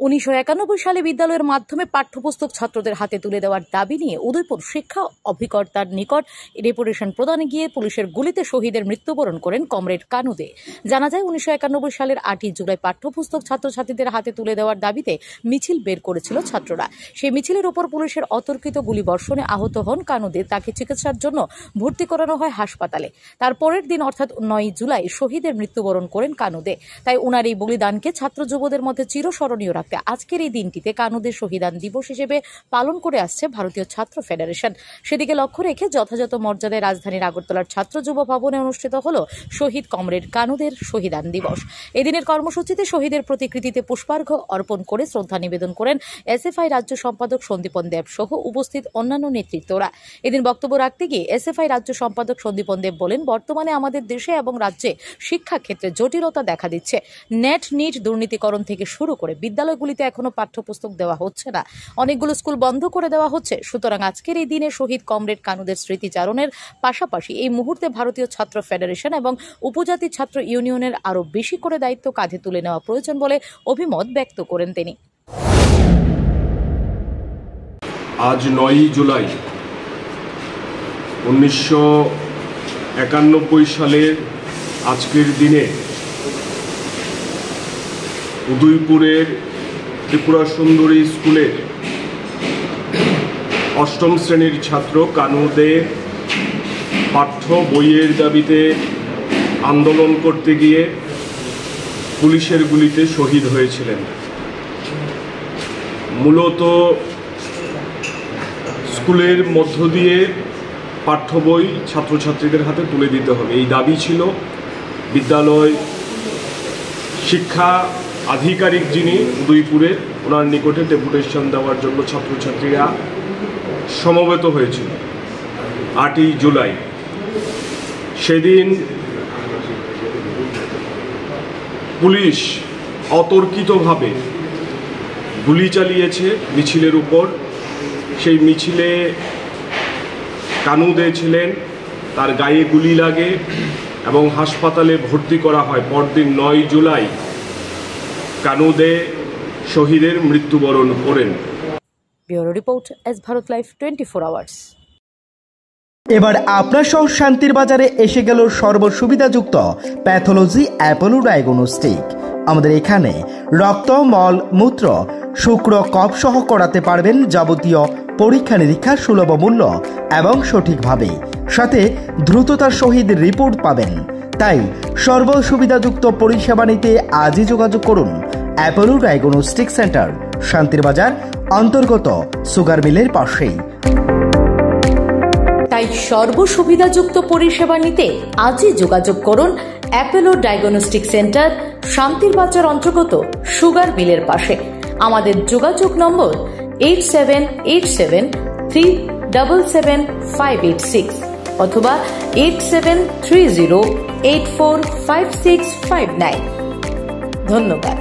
1991 সালে বিদ্যালয়ের মাধ্যমে পাঠ্যপুস্তক ছাত্রদের হাতে তুলে দেওয়ার দাবি নিয়ে উদয়পুর শিক্ষা অধিকর্তার নিকট ডেপুটেশন প্রদানে গিয়ে পুলিশের গুলিতে শহীদের মৃত্যুবরণ করেন কমরেড কানু দে। জানা যায় 1991 সালের 8 জুলাই পাঠ্যপুস্তক ছাত্রছাত্রীদের হাতে তুলে দেওয়ার দাবিতে মিছিল বের করেছিল ছাত্ররা। সেই মিছিলের উপর পুলিশের অতর্কিত গুলিবর্ষণে আহত হন কানু দে। তাকে চিকিৎসার জন্য ভর্তি করানো হয় হাসপাতালে। তার পরের দিন অর্থাৎ 9 জুলাই শহীদের মৃত্যুবরণ করেন কানু দে। তাই উনার এই বলিদানকে ছাত্র যুবদের মধ্যে চিরস্মরণীয় রাখতে আজকের এই দিনটিতে কানু দে শহীদান দিবস হিসেবে পালন করে আসছে ভারতীয় ছাত্র ফেডারেশন। সেদিকে লক্ষ্য রেখে যথাযথ মর্যাদায় রাজধানীর আগরতলার ছাত্র যুব ভবনে অনুষ্ঠিত হল শহীদ কমরেড কানু দের শহীদান দিবস। এদিনের কর্মসূচিতে শহীদের প্রতিকৃতিতে পুষ্পার্ঘ্য অর্পণ করে শ্রদ্ধা নিবেদন করেন এসএফআই রাজ্য সম্পাদক সন্দীপন দেব সহ উপস্থিত অন্যান্য নেতৃত্বরা। এদিন বক্তব্য রাখতে গিয়ে এসএফআই রাজ্য সম্পাদক সন্দীপন দেব বলেন, বর্তমানে আমাদের দেশে এবং রাজ্যে শিক্ষা ক্ষেত্রে জটিলতা দেখা দিচ্ছে। নেট নিট দুর্নীতিকরণ থেকে শুরু করে বিদ্যালয়গুলিতে এখনো পাঠ্যপুস্তক দেওয়া হচ্ছে না, অনেকগুলো স্কুল বন্ধ করে দেওয়া হচ্ছে। সুতরাং আজকের এই দিনে শহীদ কমরেড কানুদের স্মৃতিচারণের পাশাপাশি এই মুহূর্তে ভারতীয় ছাত্র ফেডারেশন এবং উপজাতি ছাত্র ইউনিয়নের আরও বেশি করে দায়িত্ব কাঁধে তুলে নেওয়া প্রয়োজন বলে অভিমত ব্যক্ত করেন তিনি। আজ 9 জুলাই 1991 সালের আজকের দিনে উদয়পুরের ত্রিপুরা সুন্দরী স্কুলের 8ম শ্রেণীর ছাত্র কানু দে পাঠ্য বইয়ের দাবিতে আন্দোলন করতে গিয়ে পুলিশের গুলিতে শহীদ হয়েছিলেন। মূলত স্কুলের মধ্য দিয়ে পাঠ্য বই ছাত্রছাত্রীদের হাতে তুলে দিতে হবে, এই দাবি ছিল। বিদ্যালয় শিক্ষা আধিকারিক যিনি উদয়পুরে, ওনার নিকটে ডেপুটেশন দেওয়ার জন্য ছাত্রছাত্রীরা সমবেত হয়েছিল 8 জুলাই। সেদিন পুলিশ অতর্কিতভাবে গুলি চালিয়েছে মিছিলের উপর। সেই মিছিলে কানু দে ছিলেন, তার গায়ে গুলি লাগে এবং হাসপাতালে ভর্তি করা হয়। পরদিন 9 জুলাই কানু দে শহীদের মৃত্যুবরণ করেন। Bureau report, S Bharat live 24 hours. এবার আপনার শহর শান্তির বাজারে এসে গেল সর্বসুবিধাযুক্ত প্যাথোলজি অ্যাপোলো ডায়াগনস্টিক। আমাদের এখানে রক্ত, মল, মূত্র, শুক্র, কফ সহ করাতে পারবেন যাবতীয় পরীক্ষা নিরীক্ষা সুলভ মূল্য এবং সঠিকভাবে, সাথে দ্রুততার সহিত রিপোর্ট পাবেন। তাই সর্বসুবিধাযুক্ত পরিষেবা নিতে আজই যোগাযোগ করুন অ্যাপোলো ডায়াগনস্টিক সেন্টার, শান্তির বাজার অন্তর্গত সুগার মিলের পাশেই। তাই সর্বসুবিধাযুক্ত পরিষেবা নিতে আজই যোগাযোগ করুন অ্যাপোলো ডায়াগনস্টিক সেন্টার, শান্তির বাজার অন্তর্গত সুগার মিলের পাশে। আমাদের যোগাযোগ নম্বর 8787377586 অথবা 8730845659। ধন্যবাদ।